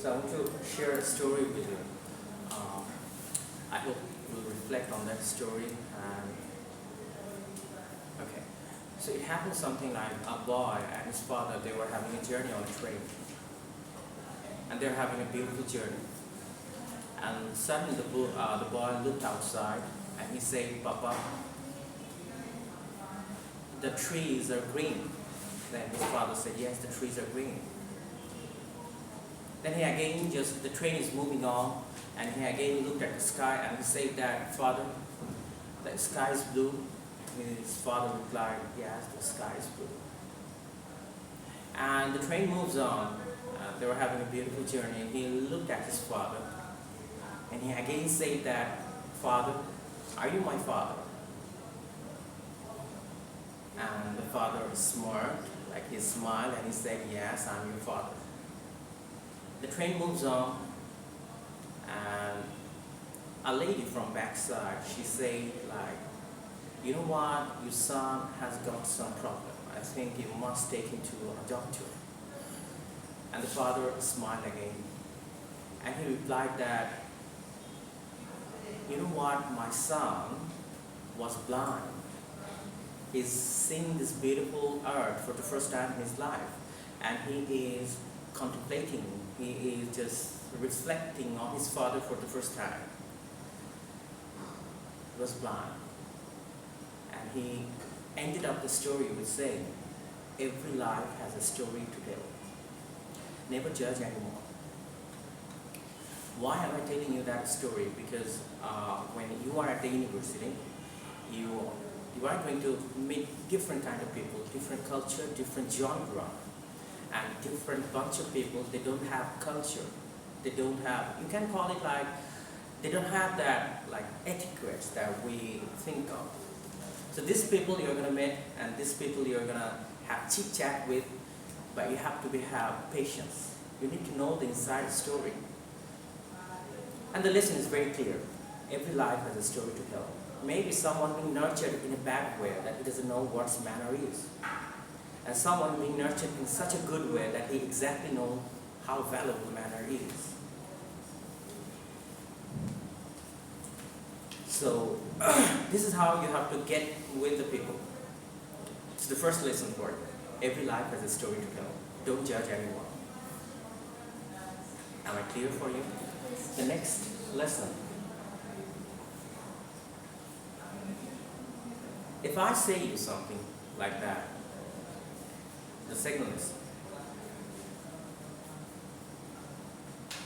So I want to share a story with you. I hope you will reflect on that story. Okay, so it happened something like a boy and his father, they were having a journey on a train. And they're having a beautiful journey. And suddenly the boy looked outside and he said, "Papa, the trees are green." Then his father said, "Yes, the trees are green." Then he again the train is moving on, and he again looked at the sky and he said that, "Father, the sky is blue." His father replied, "Yes, the sky is blue." And the train moves on. They were having a beautiful journey. He looked at his father and he again said that, "Father, are you my father?" And the father smirked, like he smiled, and he said, "Yes, I'm your father." The train moves on, and a lady from backside, she said like, "You know what, your son has got some problem. I think you must take him to a doctor." And the father smiled again, and he replied that, "You know what, my son was blind. He's seeing this beautiful earth for the first time in his life, and he is contemplating, he is just reflecting on his father for the first time. He was blind." And he ended up the story with saying, "Every life has a story to tell. Never judge anyone." Why am I telling you that story? Because when you are at the university, you are going to meet different kind of people, different culture, different genre, and different bunch of people. They don't have culture. They don't have, you can call it like, they don't have that like etiquette that we think of. So these people you're going to meet, and these people you're going to have chit chat with, but you have to have patience. You need to know the inside story. And the lesson is very clear. Every life has a story to tell. Maybe someone being nurtured in a bad way that he doesn't know what manner is. And someone being nurtured in such a good way that he exactly knows how valuable manner is. So this is how you have to get with the people. It's the first lesson for you. Every life has a story to tell. Don't judge anyone. Am I clear for you? The next lesson. If I say you something like that, the second lesson.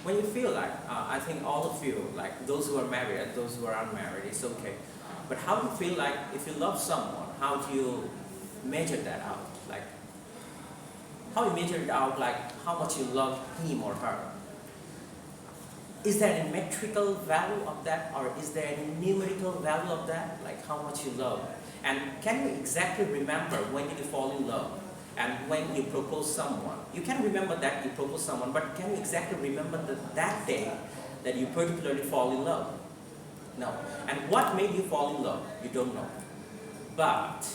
When you feel like, I think all of you, like those who are married and those who are unmarried, it's okay. But how do you feel like if you love someone, how do you measure that out? Like, how you measure it out, like how much you love him or her? Is there any metrical value of that, or is there any numerical value of that? Like how much you love? And can you exactly remember when did you fall in love? And when you propose someone? You can remember that you propose someone, but can you exactly remember that day that you particularly fall in love? No. And what made you fall in love? You don't know. But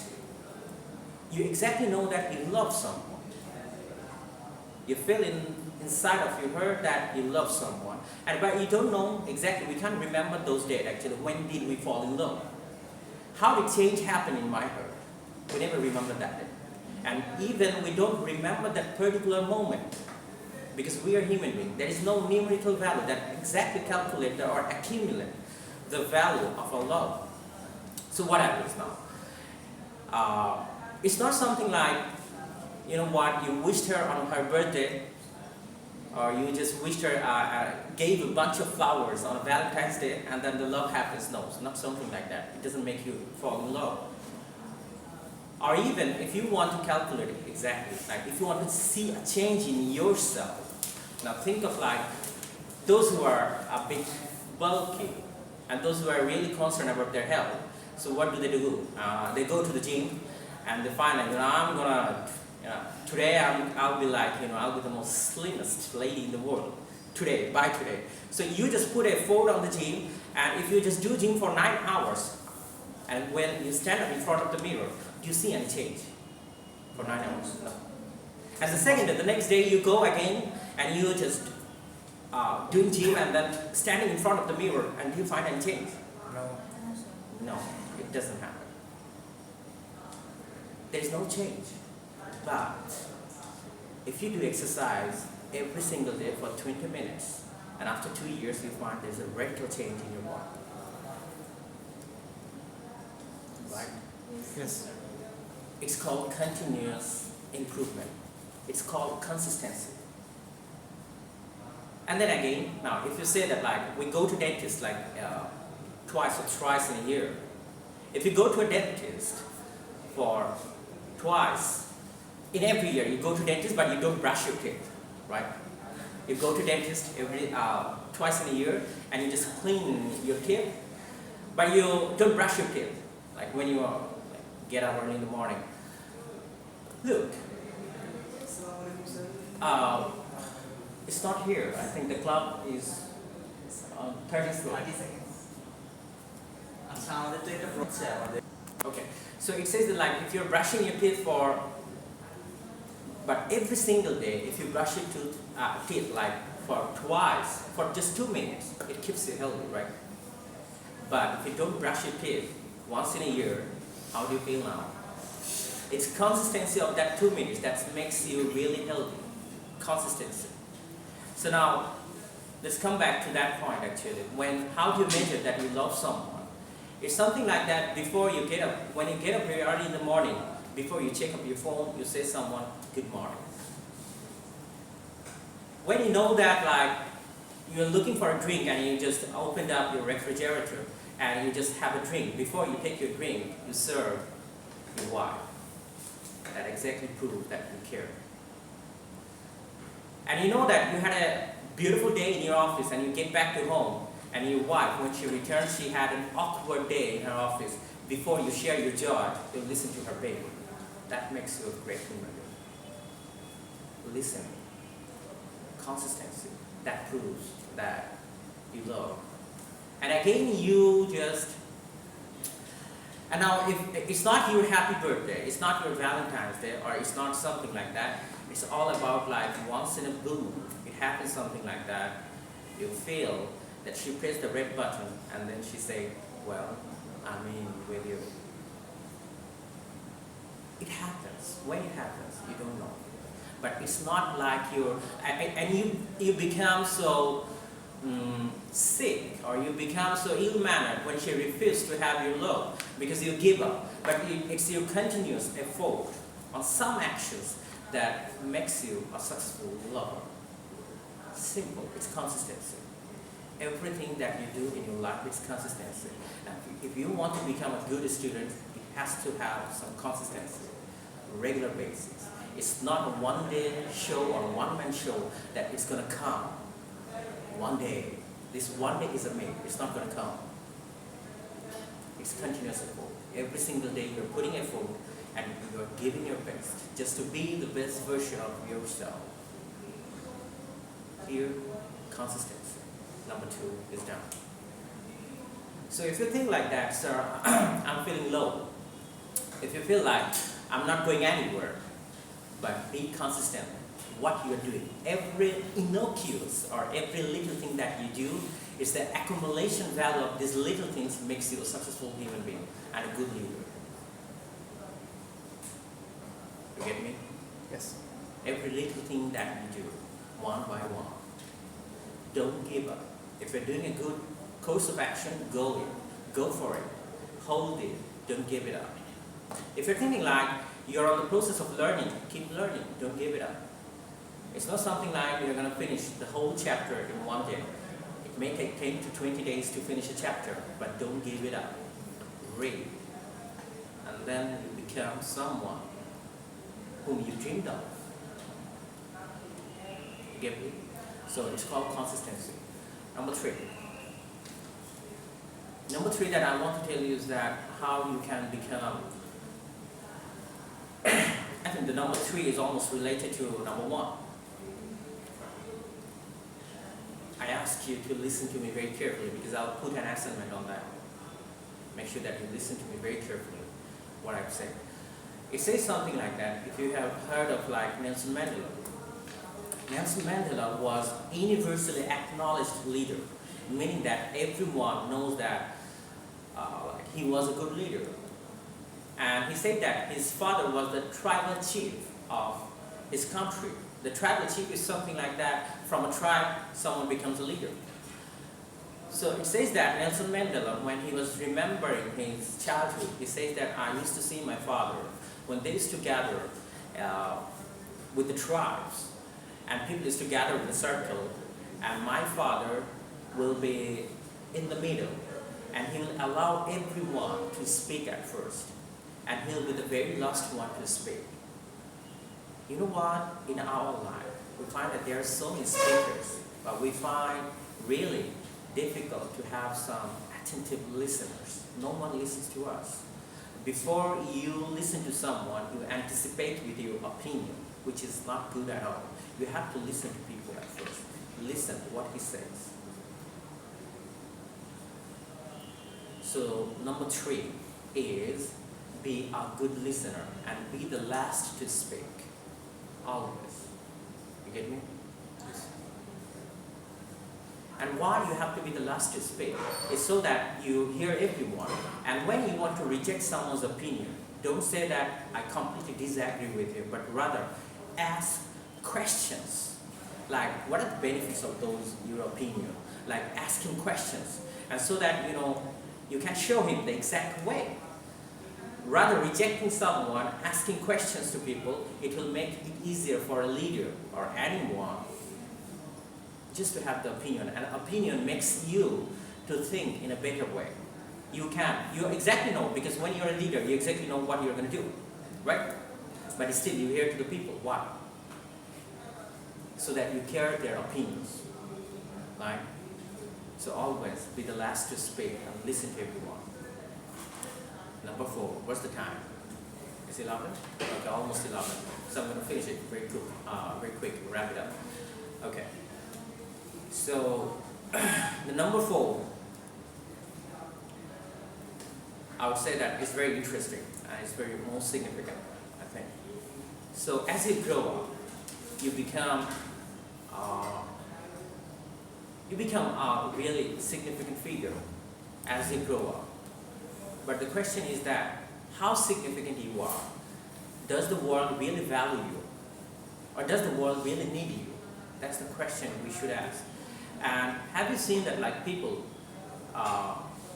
you exactly know that you love someone. You feel inside of your heart that you love someone. But you don't know exactly, we can't remember those dates actually. When did we fall in love? How did change happen in my heart? We never remember that day. And even we don't remember that particular moment, because we are human beings. There is no numerical value that exactly calculate or accumulate the value of our love. So what happens now? It's not something like, you know what, you wished her on her birthday, or you just wished her, gave a bunch of flowers on a Valentine's Day, and then the love happens. No, it's not something like that. It doesn't make you fall in love. Or even if you want to calculate it exactly, like if you want to see a change in yourself, now think of like those who are a bit bulky and those who are really concerned about their health. So what do? They go to the gym and they find like, I'm gonna, today I'll be like, I'll be the most slimmest lady in the world. Today, by today. So you just put a foot on the gym, and if you just do gym for 9 hours, and when you stand up in front of the mirror, do you see any change? For 9 hours? No. And the next day you go again and you just doing gym and then standing in front of the mirror, and do you find any change? No. No, it doesn't happen. There is no change. But if you do exercise every single day for 20 minutes, and after 2 years you find there's a radical change in your body. Right? Yes. It's called continuous improvement. It's called consistency. And then again, now if you say that like we go to dentist like twice or thrice in a year, if you go to a dentist for twice in every year, you go to dentist but you don't brush your teeth, right? You go to dentist every twice in a year and you just clean your teeth, but you don't brush your teeth. Like when you get up early in the morning. Look, it's not here. I think the club is on 30 floor. 30 seconds. Okay, so it says that like if you're brushing your teeth but every single day, if you brush your teeth like for twice, for just 2 minutes, it keeps you healthy, right? But if you don't brush your teeth once in a year, how do you feel now? It's consistency of that 2 minutes that makes you really healthy. Consistency. So now, let's come back to that point actually. How do you measure that you love someone? It's something like that before you get up. When you get up very early in the morning, before you check up your phone, you say someone, good morning. When you know that like you're looking for a drink and you just opened up your refrigerator and you just have a drink, before you take your drink, you serve your wife. That exactly proves that you care. And you know that you had a beautiful day in your office and you get back to home and your wife, when she returns, she had an awkward day in her office. Before you share your joy, you listen to her baby. That makes you a great human being. Listen. Consistency. That proves that you love. And again, and now if it's not your happy birthday, it's not your Valentine's Day, or it's not something like that, it's all about like once in a blue moon, it happens something like that, you feel that she pressed the red button and then she say, well, I'm in with you. It happens. When it happens, you don't know. But it's not like you become so sick, or you become so ill-mannered when she refuses to have your love because you give up. But it's your continuous effort on some actions that makes you a successful lover. Simple. It's consistency. Everything that you do in your life is consistency. And if you want to become a good student, it has to have some consistency, regular basis. It's not a one-day show or a one-man show that it's going to come one day. This one day is a myth. It's not going to come. It's continuous effort. Every single day you're putting effort and you're giving your best just to be the best version of yourself. Here, consistency. Number 2 is done. So if you think like that, sir, I'm feeling low. If you feel like I'm not going anywhere, but be consistent. What you are doing, every innocuous or every little thing that you do is the accumulation value of these little things makes you a successful human being and a good leader. You get me? Yes. Every little thing that you do, one by one. Don't give up. If you're doing a good course of action, go for it. Hold it. Don't give it up. If you're thinking like you're on the process of learning, keep learning. Don't give it up. It's not something like you're going to finish the whole chapter in one day. It may take 10 to 20 days to finish a chapter, but don't give it up. Read. And then you become someone whom you dreamed of. You get me? So it's called consistency. Number 3. Number 3 that I want to tell you is that how you can become. I think the number 3 is almost related to number 1. I ask you to listen to me very carefully because I'll put an assignment on that. Make sure that you listen to me very carefully what I've said. It says something like that. If you have heard of like Nelson Mandela, Nelson Mandela was a universally acknowledged leader, meaning that everyone knows that he was a good leader. And he said that his father was the tribal chief of his country. The tribal chief is something like that. From a tribe, someone becomes a leader. So it says that Nelson Mandela, when he was remembering his childhood, he says that I used to see my father when they used to gather with the tribes, and people used to gather in a circle, and my father will be in the middle, and he will allow everyone to speak at first, and he'll be the very last one to speak. You know what? In our life, we find that there are so many speakers, but we find really difficult to have some attentive listeners. No one listens to us. Before you listen to someone, you anticipate with your opinion, which is not good at all. You have to listen to people at first. Listen to what he says. So number 3 is be a good listener and be the last to speak. Always. You get me? And why you have to be the last to speak is so that you hear everyone. And when you want to reject someone's opinion, don't say that I completely disagree with you, but rather ask questions. Like, what are the benefits of your opinion? Like asking questions. And so that, you can show him the exact way. Rather rejecting someone, asking questions to people, it will make it easier for a leader or anyone just to have the opinion. And opinion makes you to think in a better way. You exactly know, because when you're a leader, you exactly know what you're going to do, right? But still you hear to the people. Why? So that you care their opinions, right? So always be the last to speak and listen to everyone. Number 4, what's the time? Is it 11? Okay, almost 11. So I'm going to finish it very quick, wrap it up. Okay. So, the number 4, I would say that it's very interesting and it's very most significant, I think. So, as you grow up, you become a really significant figure as you grow up. But the question is that, how significant you are? Does the world really value you? Or does the world really need you? That's the question we should ask. And have you seen that, like, people,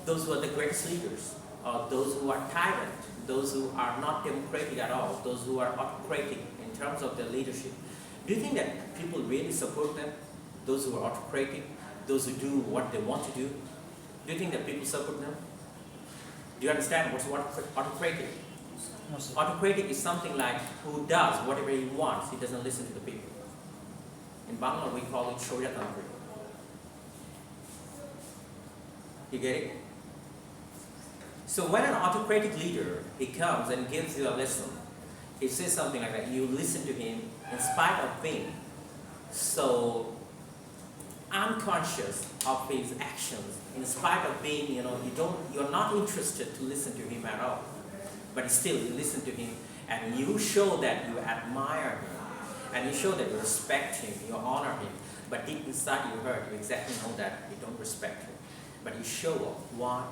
those who are the greatest leaders, or those who are tyrant, those who are not democratic at all, those who are autocratic in terms of their leadership, do you think that people really support them? Those who are autocratic, those who do what they want to do, do you think that people support them? Do you understand what's autocratic? No, sir. Autocratic is something like who does whatever he wants, he doesn't listen to the people. In Bangla, we call it Shoryatantri. You get it? So when an autocratic leader, he comes and gives you a lesson, he says something like that, you listen to him in spite of being so unconscious of his actions, in spite of being, you're not interested to listen to him at all. But still, you listen to him and you show that you admire him, and you show that you respect him, you honor him. But deep inside your heart, you exactly know that you don't respect him. But you show up. Why?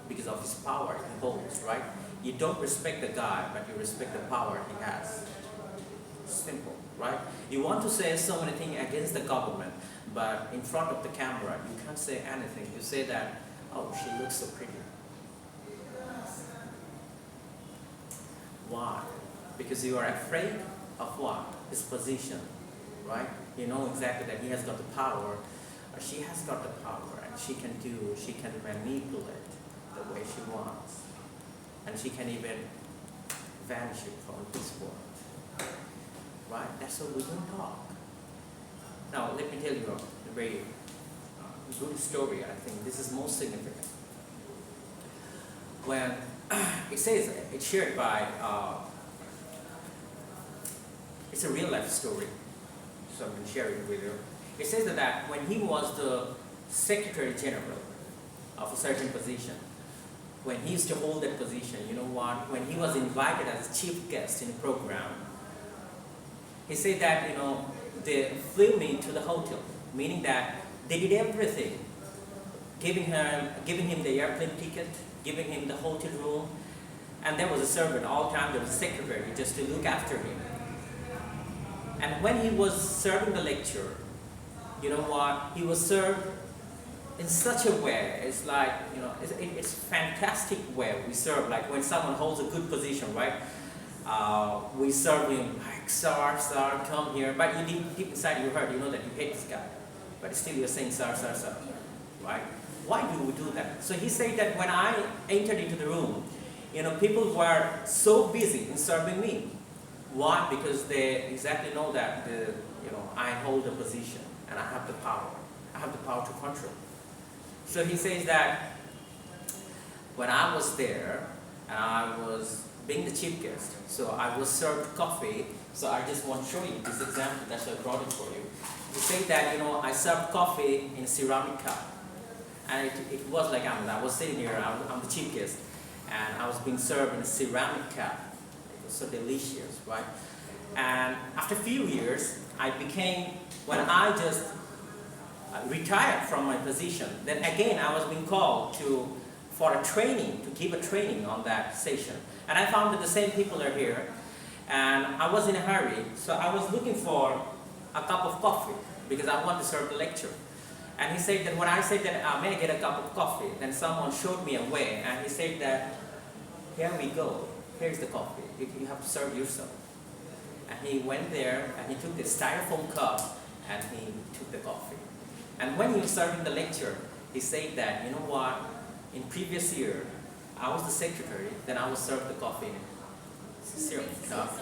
Because of his power he holds, right? You don't respect the guy, but you respect the power he has. Simple, right? You want to say so many things against the government, but in front of the camera, you can't say anything. You say that, oh, she looks so pretty. Why? Because you are afraid of what? His position, right? You know exactly that he has got the power, or she has got the power, and she can manipulate the way she wants. And she can even vanish it from this world. Right? That's why we don't talk. Now, let me tell you a very good story. I think this is most significant. When it says, it's shared by, it's a real life story, so I'm going to share it with you. It says that when he was the Secretary General of a certain position, when he used to hold that position, you know what, when he was invited as chief guest in a program, he said that, they flew me to the hotel, meaning that they did everything, giving him the airplane ticket, giving him the hotel room, and there was a servant all the time, there was a secretary just to look after him. And when he was serving the lecture, you know what, he was served in such a way, it's like, you know, it's fantastic way we serve, like when someone holds a good position, right? We serve him like, sir, come here, but you deep inside your heart, you know that you hate this guy, but still you're saying, sir, right? Why do we do that? So he said that when I entered into the room, you know, people were so busy in serving me. Why? Because they exactly know that, you know, I hold a position and I have the power. I have the power to control. So he says that when I was there and I was being the chief guest, so I was served coffee. So I just want to show you this example. That's why I brought it for you. He said that, you know, I served coffee in a ceramic cup. And it was like I was sitting here, I'm the chief guest, and I was being served in a ceramic cup. It was so delicious, right? And after a few years, when I just retired from my position, then again I was being called for a training, to give a training on that session. And I found that the same people are here, and I was in a hurry, so I was looking for a cup of coffee because I want to serve the lecture. And he said that when I said that, may I get a cup of coffee, then someone showed me a way, and he said that, here we go, here's the coffee, you have to serve yourself. And he went there, and he took the styrofoam cup, and he took the coffee. And when he was serving the lecture, he said that, you know what, in previous year, I was the secretary, then I was served the coffee in a ceramic cup.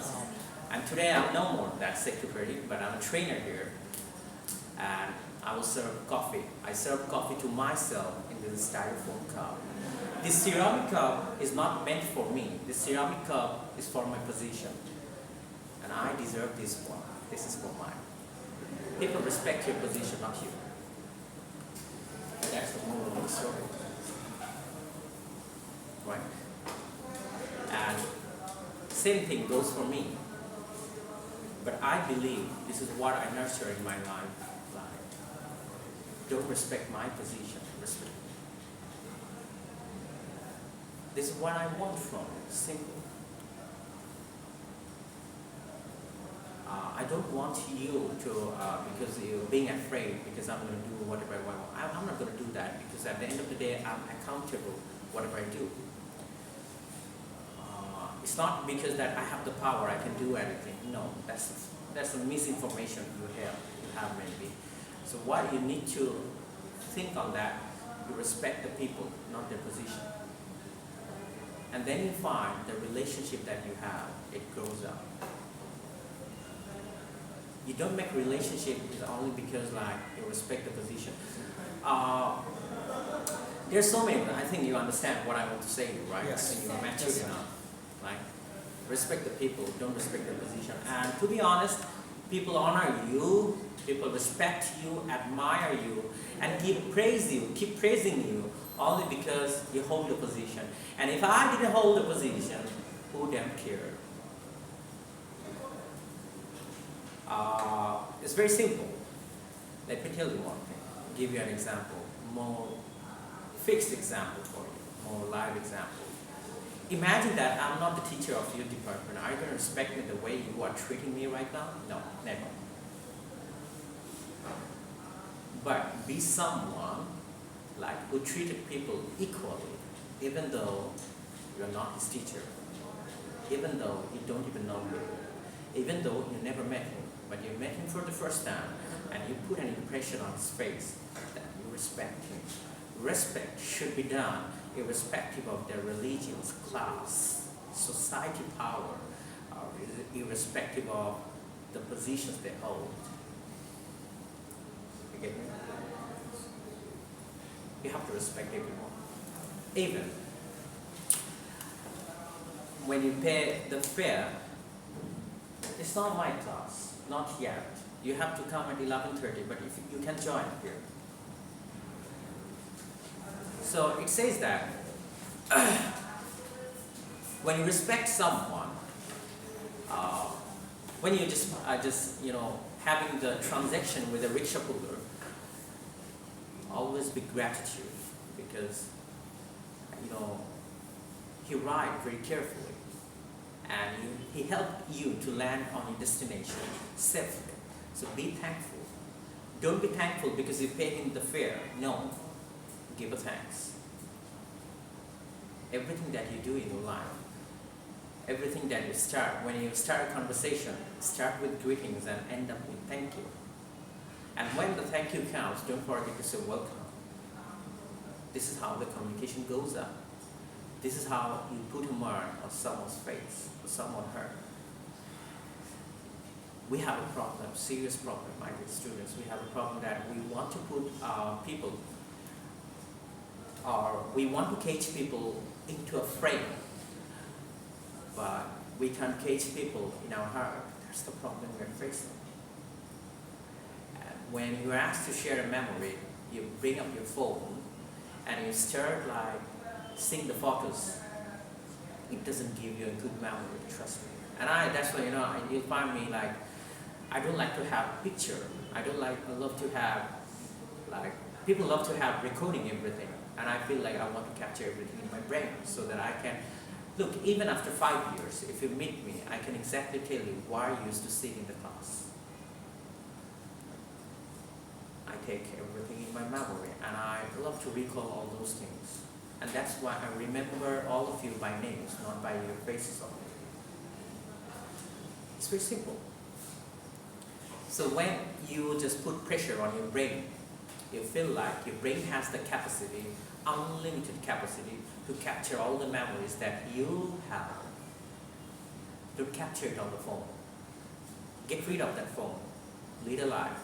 And today I'm no more that secretary, but I'm a trainer here. And I will serve coffee. I serve coffee to myself in this styrofoam cup. This ceramic cup is not meant for me. This ceramic cup is for my position. And I deserve this one. This is for mine. People respect your position, not you. And that's the moral of the story. Right? And same thing goes for me. But I believe this is what I nurture in my life. Don't respect my position, respect me. This is what I want from it, simple. I don't want you to, because you're being afraid, because I'm going to do whatever I want. I'm not going to do that, because at the end of the day, I'm accountable whatever I do. It's not because that I have the power, I can do anything. No, that's a misinformation you have maybe. So what you need to think on that, you respect the people, not their position. And then you find the relationship that you have, it grows up. You don't make relationship only because like you respect the position. There's so many, I think you understand what I want to say to you, right? Yes. And you're mature enough. Like, respect the people, don't respect their position. And to be honest, people honor you, people respect you, admire you, and keep praising you only because you hold a position. And if I didn't hold a position, who damn cared? It's very simple. Let me tell you one thing. I'll give you an example, more fixed example for you, more live example. Imagine that I'm not the teacher of your department. Are you going to respect me the way you are treating me right now? No, never. But be someone like who treated people equally, even though you're not his teacher, even though you don't even know him, even though you never met him, but you met him for the first time, and you put an impression on his face that you respect him. Respect should be done irrespective of their religions, class, society power, or irrespective of the positions they hold. You get me? You have to respect everyone. Even when you pay the fare, it's not my class, not yet. You have to come at 11:30, but if you can join here. So it says that when you respect someone, When you just having the transaction with a rickshaw puller, always be gratitude, because he ride very carefully and he helped you to land on your destination safely. So be thankful. Don't be thankful because you paid him the fare. No, give a thanks. Everything that you do in your life, everything that you start, when you start a conversation, start with greetings and end up with thank you. And when the thank you comes, don't forget to say welcome. This is how the communication goes up. This is how you put a mark on someone's face, or someone hurt. We have a problem, serious problem, my dear students. We have a problem that we want to put people, or we want to cage people into a frame, but we can't cage people in our heart. That's the problem we're facing. And when you're asked to share a memory, you bring up your phone and you start seeing the photos. It doesn't give you a good memory, trust me. And that's why you'll find me I don't like to have picture. I love to have people love to have recording everything, and I feel like I want to capture everything in my brain so that I can look. Even after 5 years, if you meet me, I can exactly tell you why I used to sit in the class. I take everything in my memory, and I love to recall all those things. And that's why I remember all of you by names, not by your faces only. It's very simple. So when you just put pressure on your brain, you feel like your brain has the capacity, unlimited capacity, to capture all the memories that you have. Don't capture it on the phone. Get rid of that phone. Lead a life.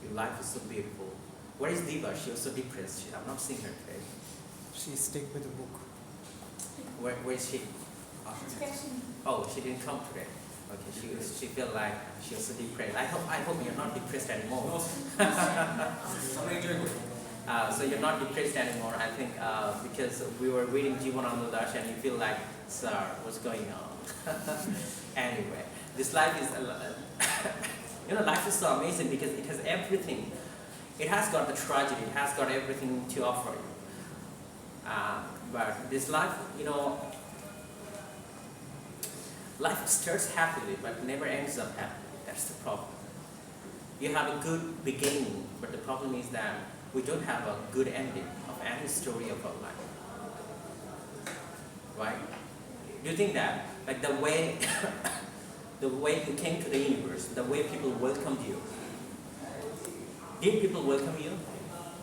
Your life is so beautiful. Where is Diva? She was so depressed. I'm not seeing her today. She's stuck with a book. Where is she? Oh, she didn't come today. Okay, she felt like she was so depressed. I hope you're not depressed anymore. So you're not depressed anymore, I think, because we were reading Jivan Anandash and you feel like, sir, what's going on? Anyway, this life is, life is so amazing because it has everything. It has got the tragedy, it has got everything to offer you. But this life, life starts happily but never ends up happily. That's the problem. You have a good beginning, but the problem is that we don't have a good ending of any story of our life. Right? Do you think that? Like the way you came to the universe, the way people welcomed you. Did people welcome you?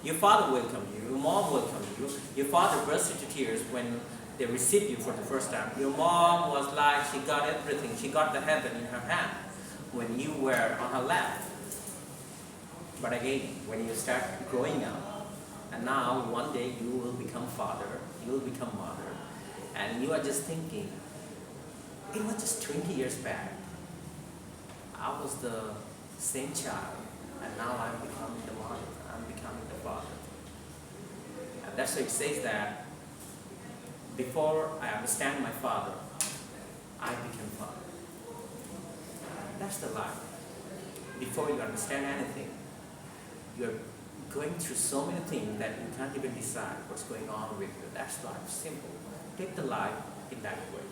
Your father welcomed you, your mom welcomed you, your father burst into tears when they received you for the first time. Your mom was like, she got everything, she got the heaven in her hand when you were on her lap. But again, when you start growing up, and now one day you will become father, you will become mother, and you are just thinking, it was just 20 years back. I was the same child, and now I'm becoming the mother, I'm becoming the father. And that's why it says that before I understand my father, I became father. That's the life. Before you understand anything, you're going through so many things that you can't even decide what's going on with you. That's life. Simple. Take the life in that way.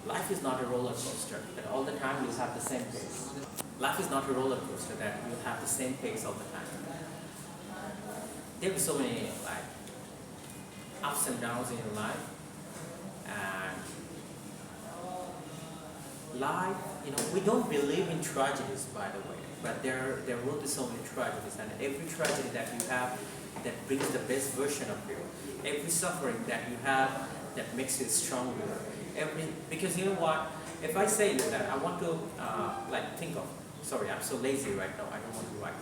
Life is not a roller coaster that all the time you have the same pace. Life is not a roller coaster that you have the same pace all the time. There are so many ups and downs in your life, and life, we don't believe in tragedies, by the way, but there will be so many tragedies, and every tragedy that you have that brings the best version of you, every suffering that you have that makes you stronger, because you know what, if I say that, I want to think of, sorry, I'm so lazy right now, I don't want to write.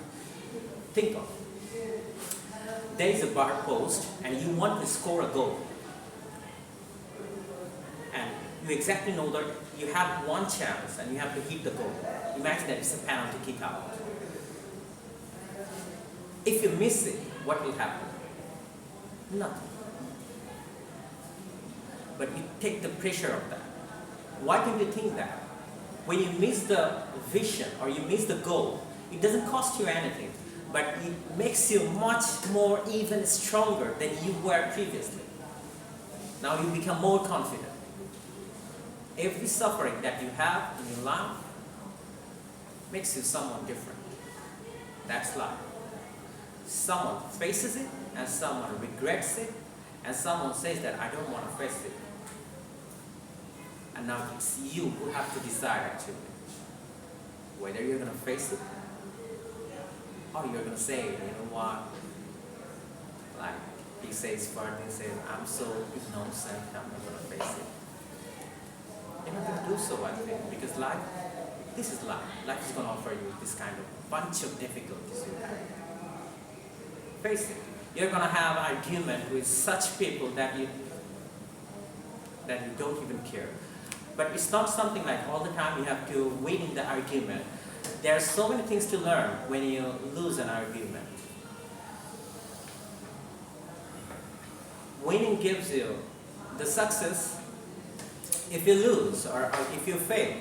Think of, there is a bar post and you want to score a goal. And you exactly know that you have one chance and you have to hit the goal. Imagine that it's a penalty kick out. If you miss it, what will happen? Nothing. But you take the pressure of that. Why don't you think that? When you miss the vision or you miss the goal, it doesn't cost you anything, but it makes you much more even stronger than you were previously. Now you become more confident. Every suffering that you have in your life makes you someone different. That's life. Someone faces it, and someone regrets it, and someone says that I don't want to face it. And now it's you who have to decide actually whether you're going to face it or you're going to say, you know what, like he says, Martin says, I'm so innocent, I'm not going to face it. You're not going to do so, I think, because life, this is life. Life is going to offer you this kind of bunch of difficulties you have. Face it. You're going to have argument with such people that you don't even care. But it's not something like all the time you have to win in the argument. There are so many things to learn when you lose an argument. Winning gives you the success. If you lose or if you fail,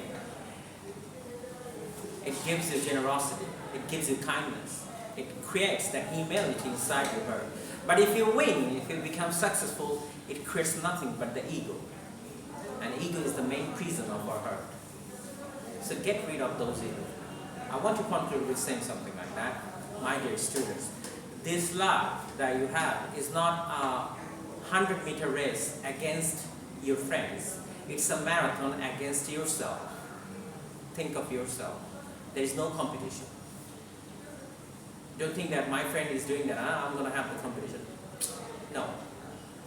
it gives you generosity. It gives you kindness. It creates that humility inside your heart. But if you win, if you become successful, it creates nothing but the ego. And ego is the main prison of our heart. So get rid of those ego. I want to conclude with saying something like that. My dear students, this life that you have is not a 100-meter race against your friends. It's a marathon against yourself. Think of yourself. There is no competition. Don't think that my friend is doing that, I'm going to have the competition. No.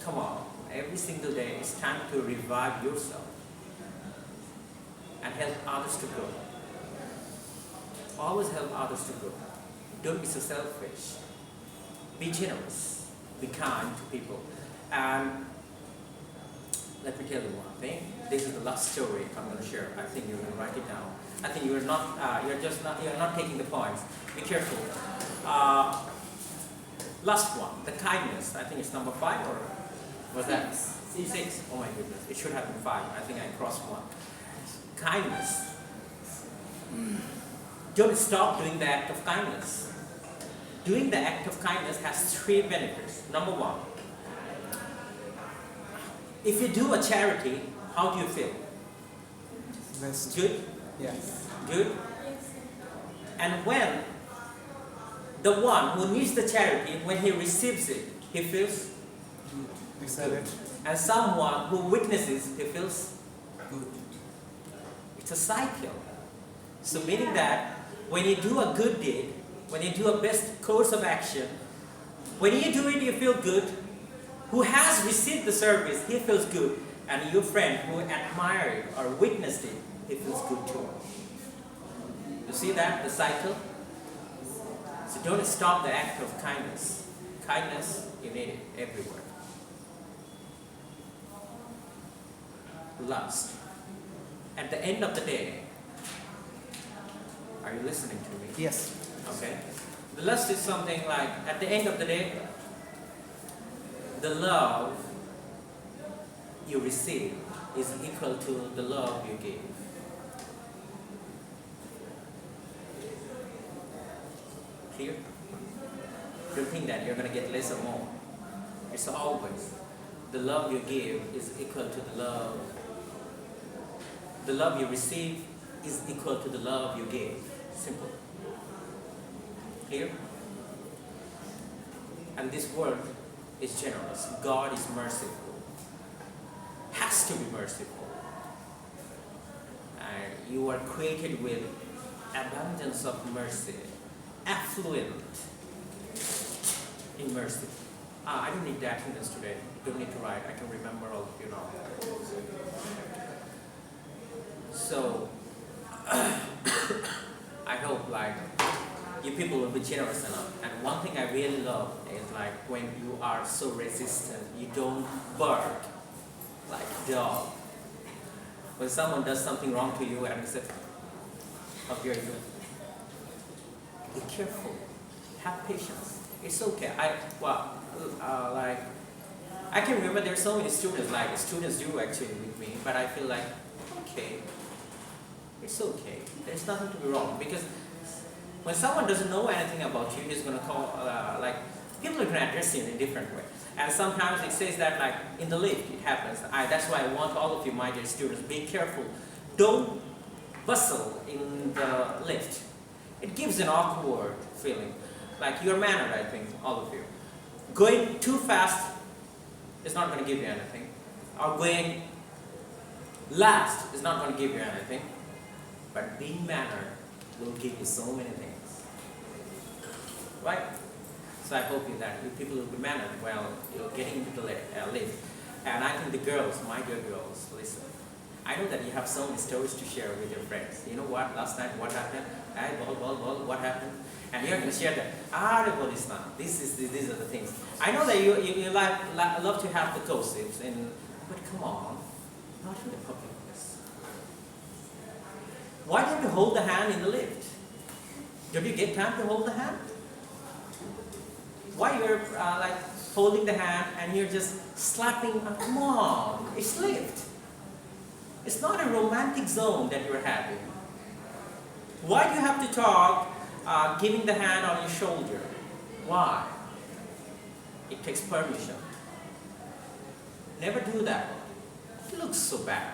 Come on. Every single day, it's time to revive yourself and help others to grow. Always help others to grow. Don't be so selfish. Be generous. Be kind to people. And let me tell you one thing. This is the last story I'm going to share. I think you're going to write it down. I think you're not taking the points. Be careful. Last one, the kindness. I think it's number 5 or was that 6? Oh my goodness, it should have been 5. I think I crossed 1. Kindness. Don't stop doing the act of kindness. Doing the act of kindness has 3 benefits. Number 1, if you do a charity, how do you feel? Best. Good? Yes. Good? And when the one who needs the charity, when he receives it, he feels Excited. and someone who witnesses, he feels Good. it's a cycle. So meaning that when you do a good deed, when you do a best course of action, when you do it, you feel good. Who has received the service, he feels good. And your friend who admired it or witnessed it, he feels good too. You see that, the cycle? So don't stop the act of kindness. Kindness, you need it everywhere. Lust. At the end of the day, are you listening to me? Yes. Okay. The lust is something like, at the end of the day, the love you receive is equal to the love you give. Clear? Don't think that you're going to get less or more. It's always the love you give is equal to the love you receive is equal to the love you give. Simple. Clear? And this world is generous. God is merciful. Has to be merciful. And you are created with abundance of mercy. Affluent in mercy. I don't need the attendance today. You don't need to write. I can remember all of you now. So, I hope like you people will be generous enough. And one thing I really love is like when you are so resistant, you don't bark like a dog. When someone does something wrong to you and you say, how dare you? Be careful. Have patience. It's okay. I can remember there's so many students, like students do actually with me, but I feel like, okay. It's okay. There's nothing to be wrong, because when someone doesn't know anything about you, he's going to call, like, people are going to address you in a different way. And sometimes it says that, like, in the lift, it happens. That's why I want all of you, my dear students, be careful. Don't bustle in the lift. It gives an awkward feeling. Like, you're mannered, I think, all of you. Going too fast is not going to give you anything. Or going last is not going to give you anything. But being mannered will give you so many things. Right? So I hope that you people will be mannered while you're getting into the lift. And I think the girls, my dear girls, listen. I know that you have so many stories to share with your friends. You know what, last night, what happened? Ball, what happened? And you're going to share that, these are the things. I know that you love to have the gossips, but come on, not in the public place. Why do you have to hold the hand in the lift? Don't you get time to hold the hand? Why you're like holding the hand and you're just slapping? Come on, it's lift. It's not a romantic zone that you're having. Why do you have to talk giving the hand on your shoulder? Why? It takes permission. Never do that. It looks so bad.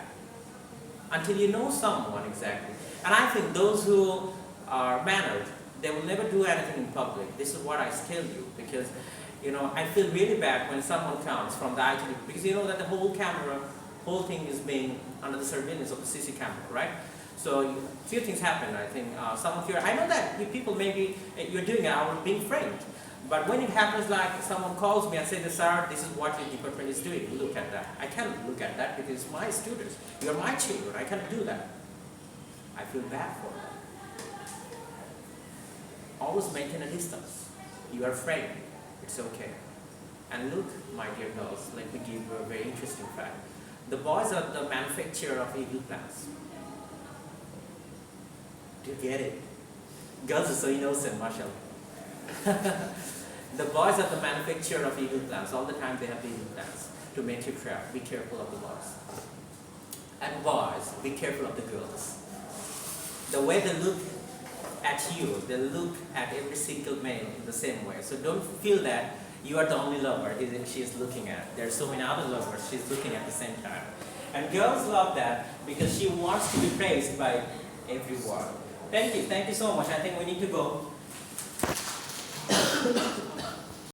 Until you know someone exactly. And I think those who are mannered, they will never do anything in public. This is what I tell you, because I feel really bad when someone comes from the IT, because you know that the whole thing is being under the surveillance of the CC camera, right? So few things happen. I think some of you, I know that you people maybe you're doing it out of being framed, but when it happens, like someone calls me and says, "Sir, this is what your department is doing. Look at that." I can't look at that because it's my students. You're my children. I can't do that. I feel bad for them. Always maintain a distance. You are framed. It's okay. And look, my dear girls, let me give you a very interesting fact. The boys are the manufacturer of eagle plants. Do you get it? Girls are so innocent, mashallah. The boys are the manufacturer of eagle plants. All the time they have the eagle plants to make you trap. Be careful of the boys. And boys, be careful of the girls. The way they look at you, they look at every single male in the same way. So don't feel that you are the only lover she is looking at. There are so many other lovers she's looking at the same time. And girls love that because she wants to be praised by everyone. Thank you so much. I think we need to go.